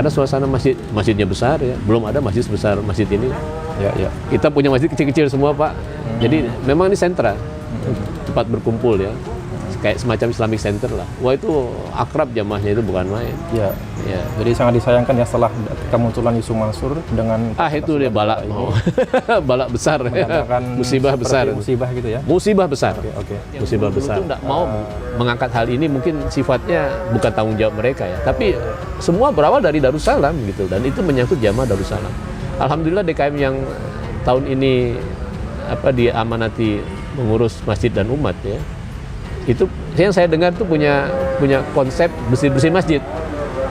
Ada suasana masjid, masjidnya besar ya, belum ada masjid sebesar masjid ini. Ya, ya. Kita punya masjid kecil-kecil semua Pak. Jadi memang ini sentra, tempat berkumpul ya, kayak semacam Islamic Center lah. Wah itu akrab jamaahnya itu bukan main. Ya. Ya. Jadi sangat disayangkan ya setelah kemunculan Yusuf Mansur dengan Itu dia balak, balak besar, mengatakan musibah besar, musibah gitu ya. musibah besar, Oke. musibah besar. Tidak mau mengangkat hal ini mungkin sifatnya bukan tanggung jawab mereka ya, tapi semua berawal dari Darussalam gitu dan itu menyangkut jamaah Darussalam. Alhamdulillah DKM yang tahun ini diamanati mengurus masjid dan umat ya. Itu yang saya dengar tuh punya konsep bersih-bersih masjid.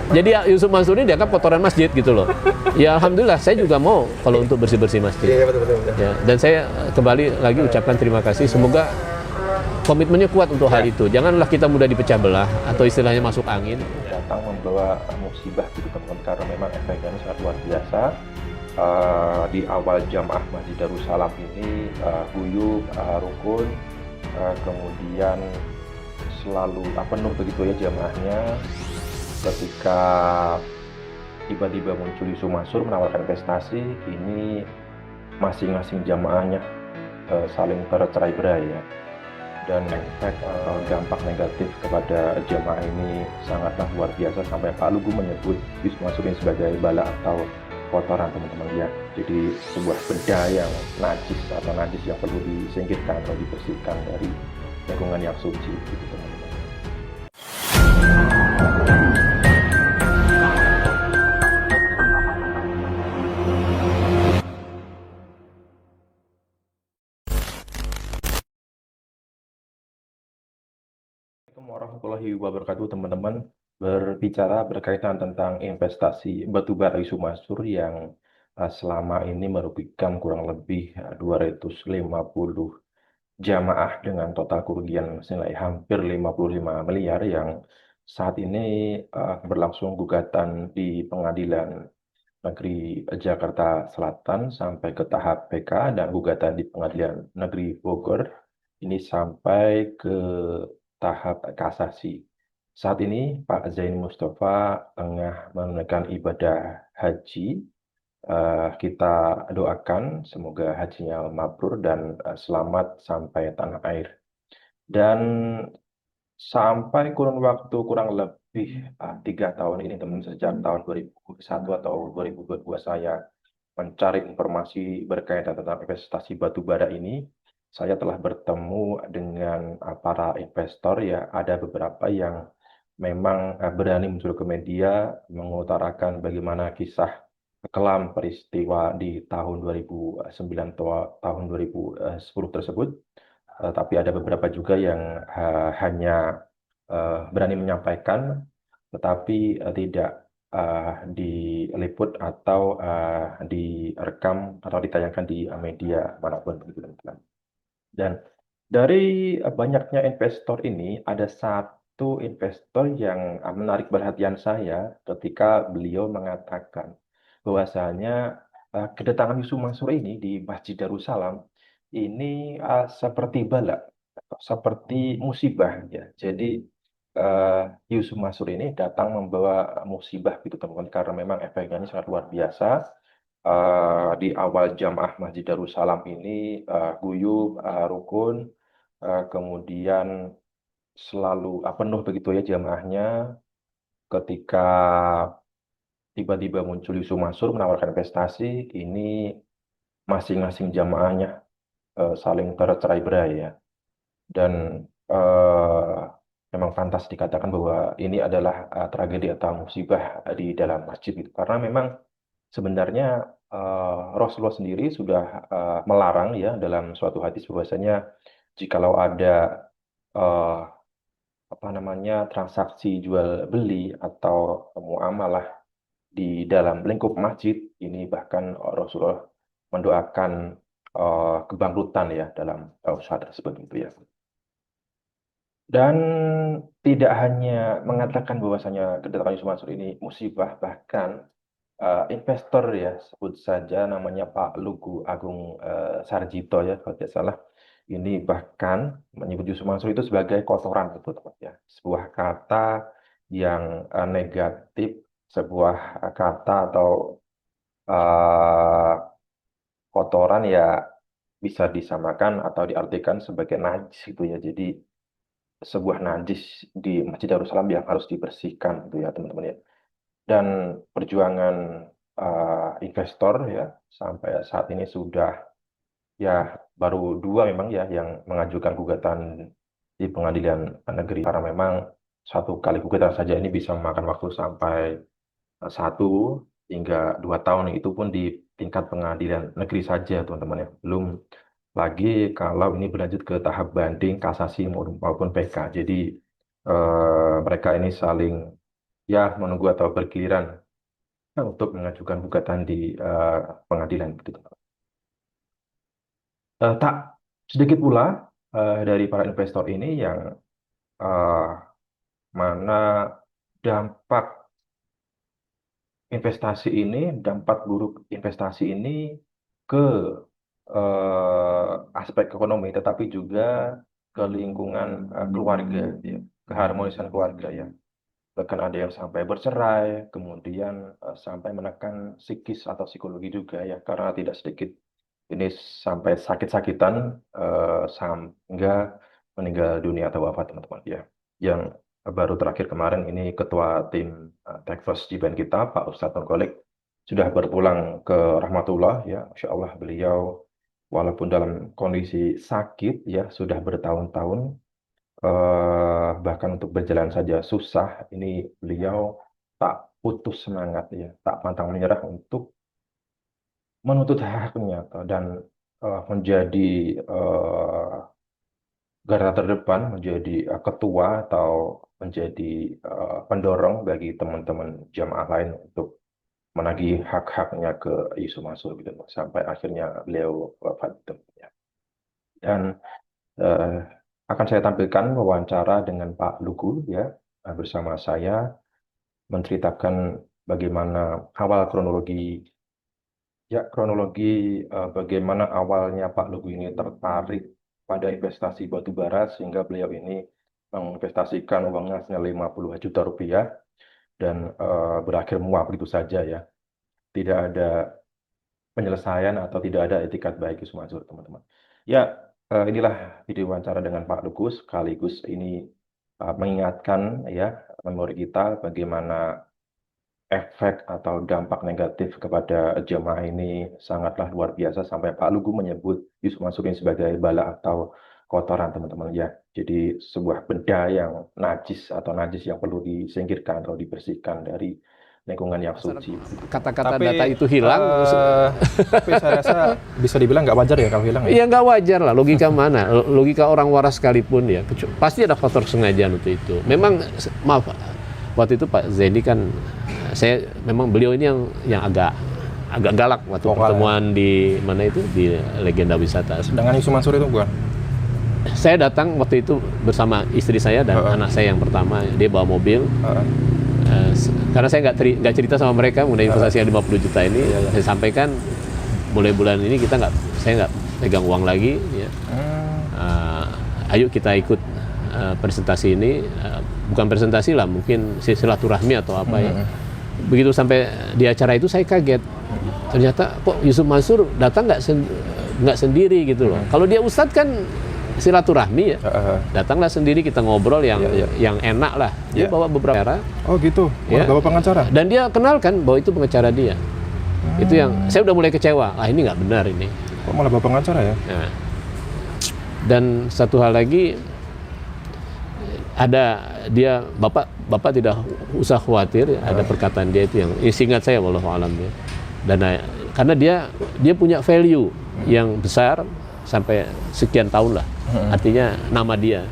Jadi Yusuf Mansur ini dianggap kotoran masjid gitu loh. Ya alhamdulillah saya juga mau kalau untuk bersih-bersih masjid. Iya betul. Ya, dan saya kembali lagi ucapkan terima kasih. Semoga komitmennya kuat untuk hal itu. Janganlah kita mudah dipecah belah atau istilahnya masuk angin. Datang membawa musibah gitu teman-teman karena memang efeknya sangat luar biasa. Di awal jamaah Masjid Darussalam ini guyup, rukun, kemudian selalu penuh begitu ya jamaahnya. Ketika tiba-tiba muncul Yusuf Mansur menawarkan investasi, ini masing-masing jamaahnya saling tercerai-berai ya. Dan efek dampak negatif kepada jamaah ini sangatlah luar biasa sampai Pak Lugu menyebut Yusuf Mansur ini sebagai bala atau kotoran teman-teman ya. Jadi sebuah benda yang najis atau najis yang perlu disingkirkan atau dibersihkan dari lingkungan yang suci gitu teman-teman. Assalamualaikum warahmatullahi wabarakatuh teman-teman. Berbicara berkaitan tentang investasi batubara Yusuf Mansur yang selama ini merugikan kurang lebih 250 jamaah dengan total kerugian senilai hampir 55 miliar yang saat ini berlangsung gugatan di Pengadilan Negeri Jakarta Selatan sampai ke tahap PK dan gugatan di Pengadilan Negeri Bogor ini sampai ke tahap kasasi. Saat ini Pak Zain Mustafa tengah menunaikan ibadah haji. Kita doakan semoga hajinya mabrur dan selamat sampai tanah air. Dan sampai kurun waktu kurang lebih 3 tahun ini teman sejak tahun 2001 atau 2022 saya mencari informasi berkaitan tentang investasi batubara ini. Saya telah bertemu dengan para investor ya, ada beberapa yang memang berani muncul ke media mengutarakan bagaimana kisah kelam peristiwa di tahun 2009 atau tahun 2010 tersebut. Tapi ada beberapa juga yang hanya berani menyampaikan tetapi tidak diliput atau direkam atau ditayangkan di media manapun begitu teman-teman. Dan dari banyaknya investor ini, ada satu investor yang menarik perhatian saya ketika beliau mengatakan bahwasanya kedatangan Yusuf Mansur ini di Masjid Darussalam ini seperti bala, seperti musibah ya. Jadi Yusuf Mansur ini datang membawa musibah gitu teman-teman karena memang efeknya ini sangat luar biasa. Di awal jamaah Masjid Darussalam ini guyup, rukun, kemudian selalu penuh begitu ya jamaahnya. Ketika tiba-tiba muncul Yusuf Mansur menawarkan investasi, ini masing-masing jamaahnya saling tercerai-berai ya. Dan memang pantas dikatakan bahwa ini adalah tragedi atau musibah di dalam masjid gitu. Karena memang sebenarnya Rasulullah sendiri sudah melarang ya dalam suatu hadis bahwasanya jikalau ada transaksi jual beli atau muamalah di dalam lingkup masjid ini bahkan Rasulullah mendoakan kebangkrutan ya dalam usaha tersebut gitu ya. Dan tidak hanya mengatakan bahwasanya kedatangan Yusuf Mansur ini musibah, bahkan investor ya, sebut saja namanya Pak Lugu Agung Sarjito ya, kalau tidak salah. Ini bahkan menyebut Yusuf Mansur itu sebagai kotoran, betul teman ya. Sebuah kata yang negatif sebuah kata atau eh, kotoran ya bisa disamakan atau diartikan sebagai najis gitu ya. Jadi sebuah najis di Masjid Darussalam yang harus dibersihkan gitu ya teman-teman ya. Dan perjuangan investor ya sampai saat ini sudah ya baru dua memang ya yang mengajukan gugatan di pengadilan negeri karena memang satu kali gugatan saja ini bisa memakan waktu sampai 1 hingga 2 tahun, itu pun di tingkat pengadilan negeri saja teman-teman ya, belum lagi kalau ini berlanjut ke tahap banding kasasi maupun PK. Jadi mereka ini saling ya menunggu atau bergiliran untuk mengajukan gugatan di pengadilan gitu. Tak sedikit pula dari para investor ini yang eh, mana dampak dampak buruk investasi ini ke aspek ekonomi, tetapi juga ke lingkungan keluarga, ya, keharmonisan keluarga ya. Bahkan ada yang sampai bercerai, kemudian sampai menekan psikis atau psikologi juga ya, karena tidak sedikit ini sampai sakit-sakitan sehingga meninggal dunia atau wafat teman-teman ya. Yang baru terakhir kemarin ini ketua tim Tech First Jiban kita Pak Ustadz Nurkolik sudah berpulang ke rahmatullah ya, Masya Allah beliau walaupun dalam kondisi sakit ya sudah bertahun-tahun, bahkan untuk berjalan saja susah, ini beliau tak putus semangat ya, tak pantang menyerah untuk menuntut haknya dan menjadi garda terdepan, menjadi ketua atau menjadi pendorong bagi teman-teman jamaah lain untuk menagih hak-haknya ke Yusuf Mansur gitu sampai akhirnya beliau wafat gitu, ya. Dan eh, akan saya tampilkan wawancara dengan Pak Lugu ya bersama saya menceritakan bagaimana awal kronologi bagaimana awalnya Pak Lugu ini tertarik pada investasi batu bara sehingga beliau ini menginvestasikan uangnya senilai 50 juta rupiah dan berakhir muak begitu saja ya. Tidak ada penyelesaian atau tidak ada etikat baik Yusuf Mansur teman-teman. Ya, inilah video wawancara dengan Pak Lugu, sekaligus ini mengingatkan ya memori kita bagaimana efek atau dampak negatif kepada jemaah ini sangatlah luar biasa sampai Pak Lugu menyebut Yusuf Mansur ini sebagai bala atau kotoran teman-teman ya. Jadi sebuah benda yang najis atau najis yang perlu disingkirkan atau dibersihkan dari lingkungan yang suci. Kata-kata data itu hilang. Tapi saya rasa bisa dibilang nggak wajar ya kalau hilang ya? Iya nggak wajar lah, logika mana? Logika orang waras sekalipun ya, pasti ada faktor sengajaan untuk itu. Memang, maaf, waktu itu Pak Zaini kan, memang beliau ini yang agak galak waktu pertemuan ya. Di mana itu, di Legenda Wisata. Dengan Yusuf Mansur itu bukan? Saya datang waktu itu bersama istri saya dan anak saya yang pertama, dia bawa mobil. Karena saya nggak cerita sama mereka mengenai investasi yang 50 juta ini, saya sampaikan mulai bulan ini saya nggak pegang uang lagi ya. Ayo kita ikut presentasi ini, bukan presentasi lah, mungkin silaturahmi atau apa ya. Begitu sampai di acara itu saya kaget, ternyata kok Yusuf Mansur datang nggak sendiri gitu loh. Kalau dia ustadz kan silaturahmi ya, datanglah sendiri, kita ngobrol yang enak lah. Dia bawa beberapa cara. Oh gitu, bawa pengacara. Dan dia kenalkan bahwa itu pengacara dia. Itu yang saya udah mulai kecewa. Ini nggak benar ini. Kok malah bawa pengacara ya? Nah. Dan satu hal lagi, ada dia bapak tidak usah khawatir, ada perkataan dia itu yang seingat saya wallahu alam ya. Dan karena dia punya value yang besar sampai sekian tahun lah. Artinya nama dia.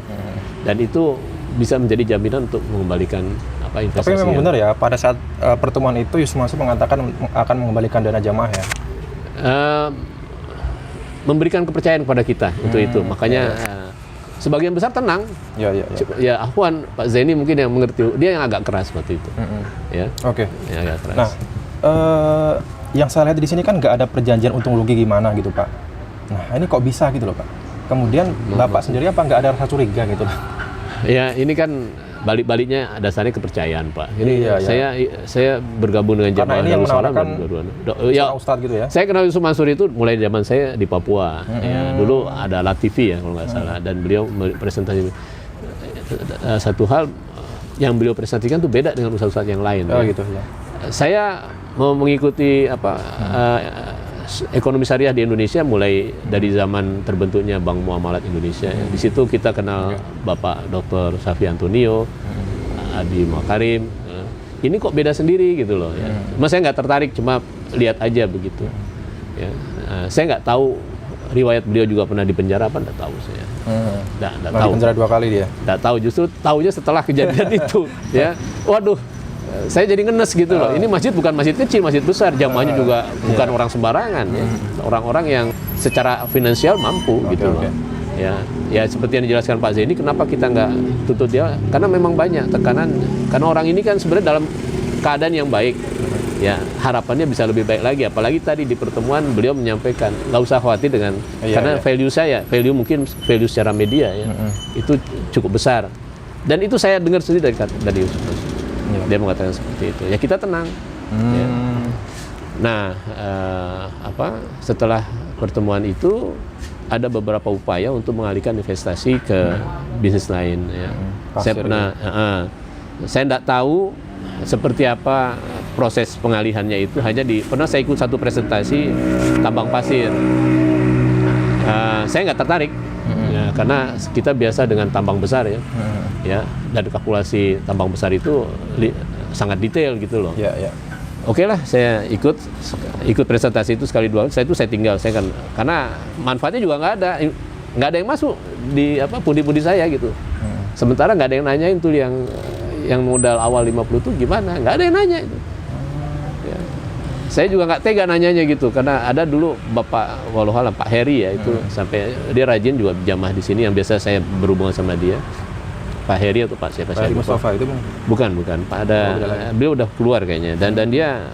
Dan itu bisa menjadi jaminan untuk mengembalikan investasi. Tapi memang benar ya, pada saat pertemuan itu Yusuf Mansur mengatakan akan mengembalikan dana jamaah ya? Memberikan kepercayaan kepada kita untuk itu. Makanya sebagian besar tenang. Ya Ahwan, Pak Zaini mungkin yang mengerti, dia yang agak keras waktu itu. Ya. Oke. Yang agak keras. Nah, yang saya lihat di sini kan nggak ada perjanjian untung rugi gimana gitu Pak. Nah, ini kok bisa gitu loh Pak. Kemudian Bapak sendiri apa nggak ada rasa curiga gitu loh? Ya, ini kan balik-baliknya dasarnya kepercayaan, Pak. Ini Iya, iya. saya bergabung dengan Karena Jamaah ini yang Darussalam menawarkan ya, seorang ustadz gitu ya. saya kenal Yusuf Mansur itu mulai zaman saya di Papua. Ya, dulu ada Latifi ya kalau nggak salah, dan beliau presentasi satu hal yang beliau presentasikan tuh beda dengan ustadz-ustadz yang lain. Oh ya. gitu ya. Saya mau mengikuti ekonomi syariah di Indonesia mulai dari zaman terbentuknya Bank Muamalat Indonesia. Ya. Di situ kita kenal Bapak Dr. Safi Antonio, Adi Makarim. Ini kok beda sendiri gitu loh. Ya. Mas saya nggak tertarik, cuma lihat aja begitu. Ya. Saya nggak tahu riwayat beliau juga pernah dipenjara apa, nggak tahu saya. Nggak tahu. Penjara 2 kali dia. Nggak tahu, justru tahunya setelah kejadian itu. Ya, waduh. Saya jadi ngenes gitu loh. Ini masjid bukan masjid kecil, masjid besar. Jamaahnya juga bukan orang sembarangan. Ya. Orang-orang yang secara finansial mampu gitu loh. Ya seperti yang dijelaskan Pak Zaini, kenapa kita nggak tutup dia? Karena memang banyak tekanan. Karena orang ini kan sebenarnya dalam keadaan yang baik. Ya harapannya bisa lebih baik lagi. Apalagi tadi di pertemuan beliau menyampaikan nggak usah khawatir dengan karena value saya, value secara media ya itu cukup besar. Dan itu saya dengar sendiri dari Yusuf Mansur. Dia mengatakan seperti itu. Ya kita tenang. Ya. Nah, setelah pertemuan itu ada beberapa upaya untuk mengalihkan investasi ke bisnis lain. Ya. Saya tidak tahu seperti apa proses pengalihannya itu. Pernah saya ikut satu presentasi tambang pasir. Saya nggak tertarik. Ya, karena kita biasa dengan tambang besar ya. Ya, dan kalkulasi tambang besar itu sangat detail gitu loh. Oke lah, saya ikut presentasi itu sekali dua. Saya tinggal, karena manfaatnya juga nggak ada yang masuk di pundi-pundi saya gitu. Sementara nggak ada yang nanyain tuh yang modal awal 50 tuh gimana? Nggak ada yang nanya itu. Ya. Saya juga nggak tega nanyanya gitu, karena ada dulu Bapak Wallahualam Pak Heri ya itu sampai dia rajin juga jamaah di sini yang biasa saya berhubungan sama dia. Pak Heri atau Pak siapa sih? Pak Mustafa itu bukan. Pak beliau udah keluar kayaknya dan dia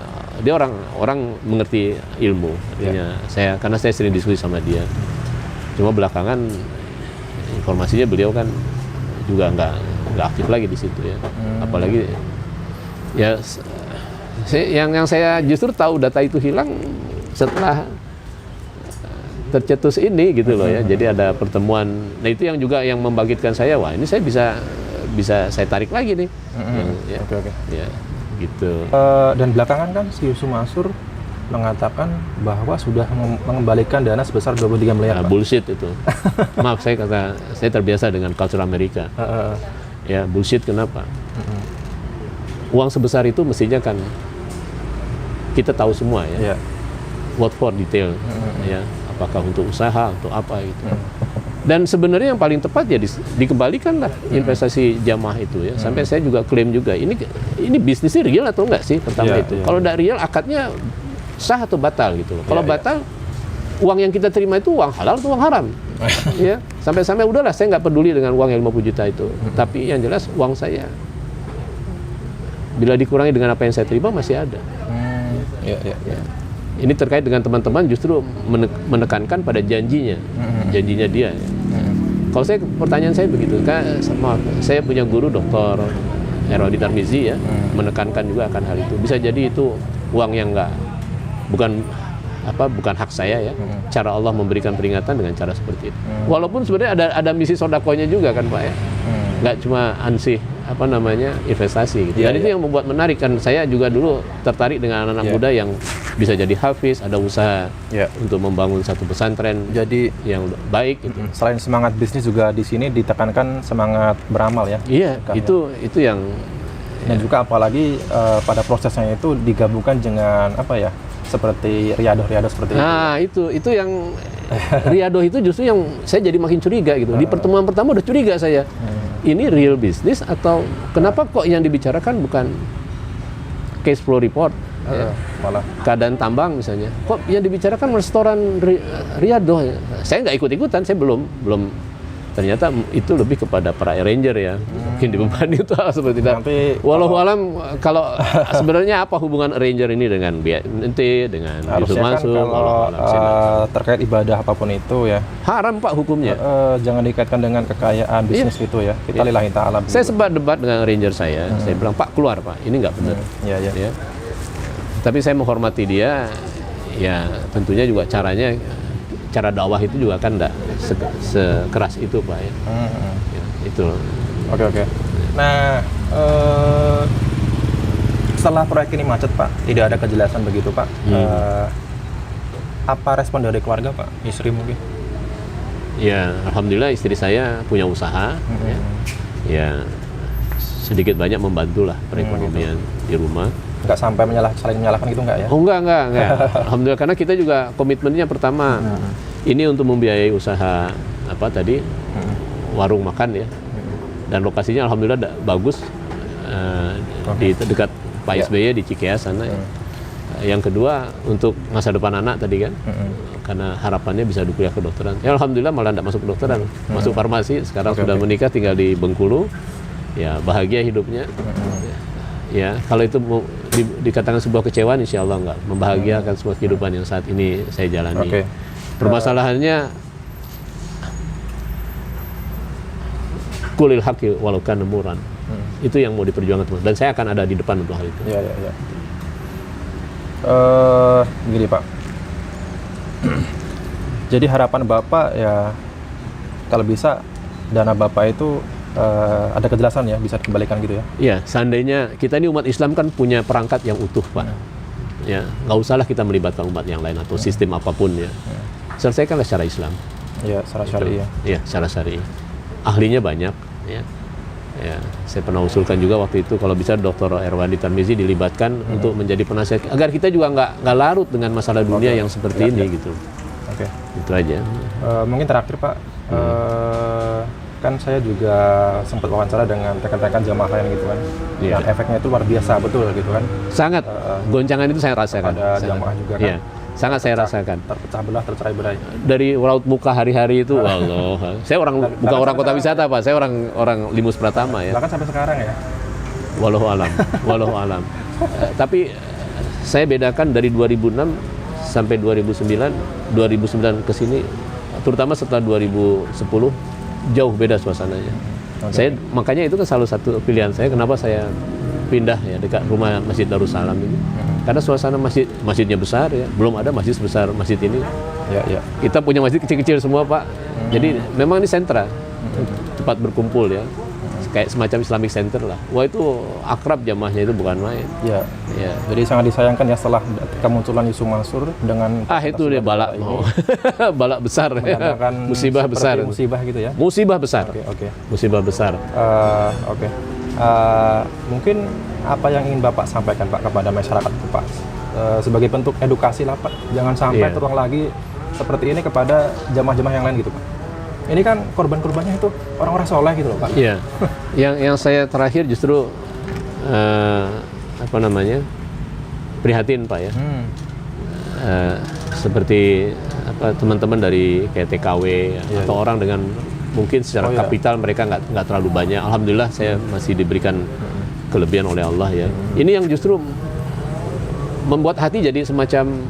orang mengerti ilmu. Artinya karena saya sering diskusi sama dia. Cuma belakangan informasinya beliau kan juga nggak aktif lagi di situ ya. Apalagi ya yang saya justru tahu data itu hilang setelah tercetus ini gitu loh ya. Jadi ada pertemuan. Nah itu yang juga yang membangkitkan saya. Wah ini saya bisa saya tarik lagi nih. Oke. Ya gitu. Dan belakangan kan si Yusuf Mansur mengatakan bahwa sudah mengembalikan dana sebesar 23 miliar. Nah, bullshit itu. Maaf saya terbiasa dengan culture Amerika. Ya bullshit kenapa? Uang sebesar itu mestinya kan kita tahu semua ya. What for detail ya. Apakah untuk usaha, untuk apa gitu. Dan sebenarnya yang paling tepat ya dikembalikan lah investasi jamaah itu ya. Sampai saya juga klaim juga ini bisnisnya real atau enggak sih pertama itu. Kalau enggak real akadnya sah atau batal gitu loh. Kalau batal uang yang kita terima itu uang halal atau uang haram. Ya. Sampai udahlah saya nggak peduli dengan uang yang 50 juta itu. Tapi yang jelas uang saya bila dikurangi dengan apa yang saya terima masih ada. Ya. Ini terkait dengan teman-teman justru menekankan pada janjinya dia. Ya. Kalau pertanyaan saya begitu, maaf, saya punya guru Dr. Erwadi Tarmizi ya, menekankan juga akan hal itu. Bisa jadi itu uang yang bukan hak saya ya. Cara Allah memberikan peringatan dengan cara seperti itu. Walaupun sebenarnya ada misi sodakonya juga kan Pak ya. Nggak cuma ansih investasi gitu. Dan itu yang membuat menarik kan. Saya juga dulu tertarik dengan anak-anak muda yang bisa jadi hafiz, ada usaha untuk membangun satu pesantren jadi yang baik gitu. Selain semangat bisnis juga di sini ditekankan semangat beramal ya. Iya, itu yang dan juga apalagi pada prosesnya itu digabungkan dengan seperti riadoh seperti itu. Nah, itu yang riadoh itu justru yang saya jadi makin curiga gitu. Di pertemuan pertama udah curiga saya. Ini real bisnis atau kenapa kok yang dibicarakan bukan cash flow report? Malah keadaan tambang misalnya. Kok yang dibicarakan restoran riadoh? Saya nggak ikut-ikutan, saya belum ternyata itu lebih kepada para arranger ya, mungkin dibebani itu hal seperti itu. Nanti Walau alam kalau sebenarnya apa hubungan arranger ini dengan BNT, dengan Yusuf harusnya kan Mansur, kalau walau alam sih, terkait ibadah apapun itu ya, haram Pak hukumnya. jangan dikaitkan dengan kekayaan bisnis gitu ya. Kita lillahi ta'ala. Saya sempat debat dengan arranger saya bilang Pak keluar Pak, ini nggak benar. Iya, iya. Ya. Tapi saya menghormati dia, ya tentunya juga cara dakwah itu juga kan enggak sekeras itu Pak ya. Ya, itu. Oke. Nah, setelah proyek ini macet Pak, tidak ada kejelasan begitu Pak. Apa respon dari keluarga Pak? Istri mungkin? Ya, alhamdulillah istri saya punya usaha. Ya, sedikit banyak membantulah perekonomian di rumah. Nggak sampai saling menyalahkan gitu nggak ya? Oh enggak. Alhamdulillah, karena kita juga komitmennya pertama ini untuk membiayai usaha apa tadi warung makan ya, dan lokasinya alhamdulillah bagus di dekat Pak SBY di Cikeas sana. Yang kedua untuk masa depan anak tadi kan, karena harapannya bisa kuliah kedokteran. Ya alhamdulillah malah tidak masuk kedokteran, masuk farmasi. Sekarang sudah menikah, tinggal di Bengkulu. Ya bahagia hidupnya. Ya, kalau itu dikatakan sebuah kecewaan, insya Allah enggak, membahagiakan sebuah kehidupan yang saat ini saya jalani. Permasalahannya kulil haqi walau kana muran. Itu yang mau diperjuangkan teman. Dan saya akan ada di depan untuk hal itu. Iya. Gini Pak. Jadi harapan Bapak ya, kalau bisa dana Bapak itu ada kejelasan ya, bisa dikembalikan gitu ya? Iya, seandainya kita ini umat Islam kan punya perangkat yang utuh Pak. Ya, nggak usahlah kita melibatkan umat yang lain atau sistem apapun ya. Selesaikanlah secara Islam. Iya, secara syar'i ya. Iya, secara syar'i. Ahlinya banyak ya. Ya, saya pernah usulkan juga waktu itu kalau bisa Dr. Erwandi Tarmizi dilibatkan untuk menjadi penasihat agar kita juga nggak larut dengan masalah dunia yang seperti ini gitu. Oke. Itu aja. Mungkin terakhir Pak, kan saya juga sempat wawancara dengan rekan-rekan jamaah lain gitu kan. Iya. Dan efeknya itu luar biasa betul gitu kan. Sangat goncangan itu saya rasakan. Ada jamaah juga kan. Iya. Sangat saya rasakan. Terpecah belah, tercerai-berai. Dari raut muka hari-hari itu, Allah. Saya bukan orang kota wisata Pak, saya orang Limus Pratama ya. Bahkan sampai sekarang ya. Wallahu alam. Tapi saya bedakan dari 2006 sampai 2009 ke sini, terutama setelah 2010 jauh beda suasananya. Saya makanya itu kan salah satu pilihan saya kenapa saya pindah ya dekat rumah Masjid Darussalam ini. Karena suasana masjidnya besar ya, belum ada masjid sebesar masjid ini. Ya. Kita punya masjid kecil-kecil semua Pak. Jadi memang ini sentra, tempat berkumpul ya. Kayak semacam Islamic Center lah. Wah itu akrab jamaahnya itu bukan main. Ya. Ya. Jadi sangat disayangkan ya setelah kemunculan Yusuf Mansur dengan Itu dia balak mau. Balak besar ya. menandakan Musibah besar. Musibah gitu ya. Musibah besar. Oke. Musibah besar. Oke. Mungkin apa yang ingin Bapak sampaikan Pak kepada masyarakat itu Pak, sebagai bentuk edukasi lah Pak, jangan sampai terulang lagi seperti ini kepada jamaah-jamaah yang lain gitu Pak. Ini kan korban-korbannya itu orang-orang soleh gitu loh Pak. Iya. yang saya terakhir justru prihatin Pak ya. Seperti teman-teman dari kayak TKW atau orang dengan mungkin secara kapital mereka nggak terlalu banyak. Alhamdulillah saya masih diberikan kelebihan oleh Allah ya. Ini yang justru membuat hati jadi semacam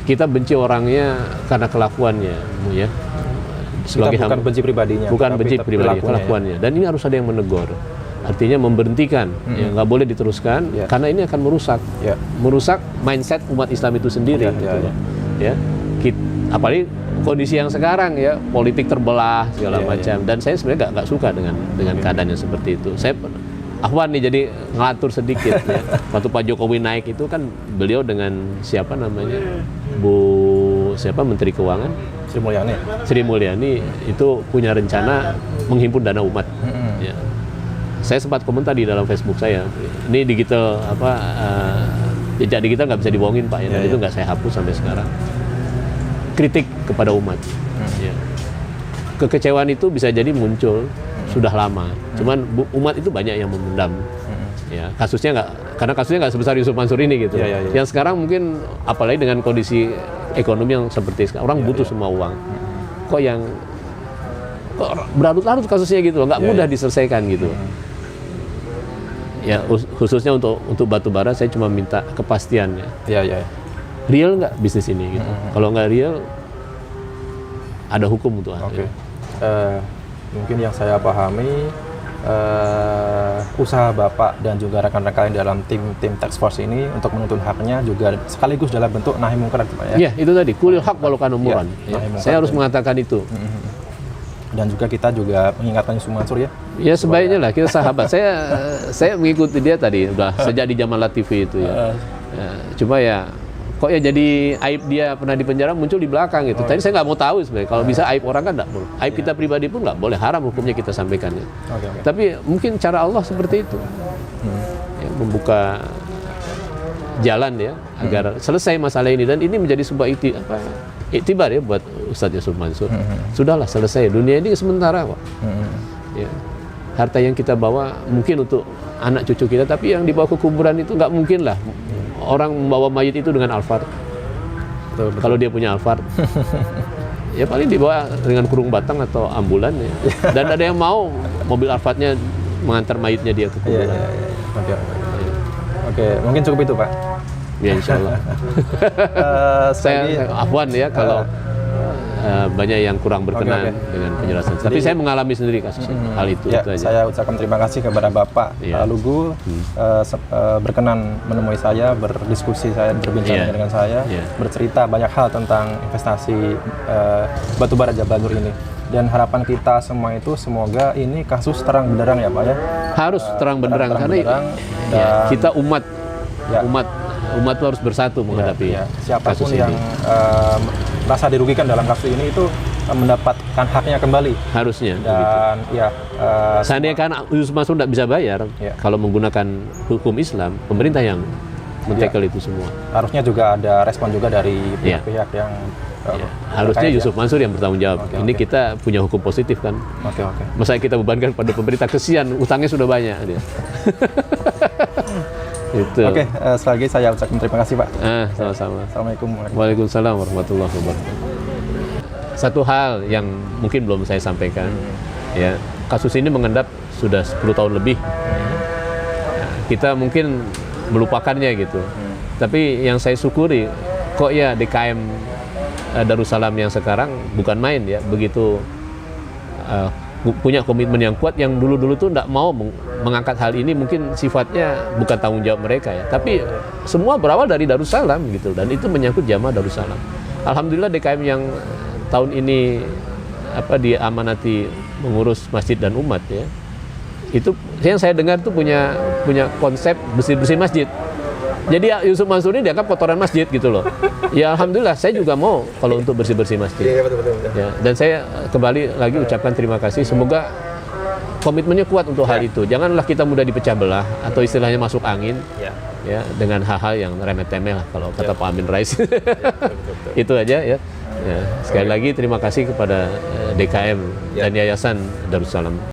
kita benci orangnya karena kelakuannya ya. Bukan benci pribadinya. Bukan benci pribadinya, kelakuannya. Dan ini harus ada yang menegur. Artinya memberhentikan, ya nggak boleh diteruskan karena ini akan merusak mindset umat Islam itu sendiri. Ya. Apalagi kondisi yang sekarang ya, politik terbelah segala macam. Dan saya sebenarnya nggak suka dengan keadaan yang seperti itu. Saya Ahwan nih jadi ngatur sedikit ya. Waktu Pak Jokowi naik itu kan beliau dengan siapa namanya Menteri Keuangan Sri Mulyani itu punya rencana menghimpun dana umat. Ya. Saya sempat komentar di dalam Facebook saya, ini digital jejak digital nggak bisa dibohongin Pak ya. Dan itu nggak saya hapus sampai sekarang. Kritik kepada umat. Ya. Kekecewaan itu bisa jadi muncul sudah lama. Cuman umat itu banyak yang memendam. Ya, karena kasusnya nggak sebesar Yusuf Mansur ini gitu. Yang sekarang mungkin apalagi dengan kondisi ekonomi yang seperti sekarang, orang butuh semua uang. Kok yang kok berlarut-larut kasusnya gitu loh, nggak mudah diselesaikan gitu. Ya khususnya untuk batu bara saya cuma minta kepastiannya. Iya. Real nggak bisnis ini gitu. Kalau nggak real ada hukum untuk hal Oke. ini. Mungkin yang saya pahami usaha Bapak dan juga rekan-rekan dalam tim task force ini untuk menuntut haknya juga sekaligus dalam bentuk nahi mungkar Pak ya. Iya, itu tadi kulil hak walau kana murran. Iya, Ya, nahi mungkar saya harus dan- mengatakan itu. Dan juga kita juga mengingatkan Yusuf Mansur ya. Ya sebaiknya lah kita sahabat. Saya mengikuti dia tadi udah sejak di zaman Latifi itu ya. Ya, cuma ya kok ya jadi aib dia pernah di penjara muncul di belakang gitu. Tadi saya nggak mau tahu sebenarnya. Kalau bisa aib orang kan nggak boleh. Aib kita pribadi pun nggak boleh. Haram hukumnya kita sampaikan ya. Oke. Tapi mungkin cara Allah seperti itu. Ya, membuka jalan ya agar selesai masalah ini, dan ini menjadi sebuah iktibar ya buat Ustadz Yusuf Mansur. Sudahlah selesai, dunia ini sementara kok. Ya. Harta yang kita bawa mungkin untuk anak cucu kita, tapi yang dibawa ke kuburan itu nggak mungkin lah orang membawa mayit itu dengan Alphard. Betul. Kalau dia punya Alphard ya paling dibawa dengan kurung batang atau ambulan ya. Dan ada yang mau mobil Alphardnya mengantar mayitnya dia ke Iya. kuburan. Oke. Oke, mungkin cukup itu Pak. Ya insya Allah. Saya afwan ya kalau banyak yang kurang berkenan Oke. dengan penjelasan. Tapi saya mengalami sendiri kasus hal itu. Ya, Itu aja. saya ucapkan terima kasih kepada Bapak Iya. Lugu berkenan menemui saya, berdiskusi saya, berbincang Iya. dengan saya, Iya. bercerita banyak hal tentang investasi batubara Jabal Nur ini. Dan harapan kita semua itu semoga ini kasus terang benderang ya Pak ya. Harus terang benderang karena benderang, ya, dan- kita umat Ya. umat itu harus bersatu menghadapi Ya, siapapun kasus yang ini. merasa dirugikan dalam kasus ini itu mendapatkan haknya kembali. Harusnya begitu. Dan ya Seandainya kan Yusuf Mansur tidak bisa bayar, Ya. kalau menggunakan hukum Islam, pemerintah yang men-tackle itu semua. harusnya juga ada respon juga dari Ya. pihak-pihak yang Ya, harusnya terkait, Yusuf Mansur yang bertanggung jawab. Oke, Ini oke. kita punya hukum positif kan. Oke. Masa kita bebankan pada pemerintah, kesian, utangnya sudah banyak dia. Itu. Oke, sekali lagi saya ucapkan terima kasih Pak. Sama-sama. Assalamualaikum. Waalaikumsalam warahmatullahi wabarakatuh. Satu hal yang mungkin belum saya sampaikan, ya, kasus ini mengendap sudah 10 tahun lebih. Ya, kita mungkin melupakannya gitu. Tapi yang saya syukuri, kok ya DKM Darussalam yang sekarang bukan main ya, begitu punya komitmen yang kuat. Yang dulu-dulu tuh tidak mau mengangkat hal ini, mungkin sifatnya bukan tanggung jawab mereka ya, tapi semua berawal dari Darussalam gitu, dan itu menyangkut jamaah Darussalam. Alhamdulillah DKM yang tahun ini diamanati mengurus masjid dan umat ya, itu yang saya dengar tuh punya konsep bersih-bersih masjid. Jadi Yusuf Mansur ini dianggap kotoran masjid gitu loh. Ya alhamdulillah, saya juga mau kalau untuk bersih-bersih masjid. Iya betul. Ya, dan saya kembali lagi ucapkan terima kasih. Semoga komitmennya kuat untuk hal itu. Janganlah kita mudah dipecah belah atau istilahnya masuk angin. Ya, dengan hal-hal yang remeh-temeh lah kalau kata Pak Amin Rais. Itu aja ya. Ya, sekali lagi terima kasih kepada DKM dan Yayasan Darussalam.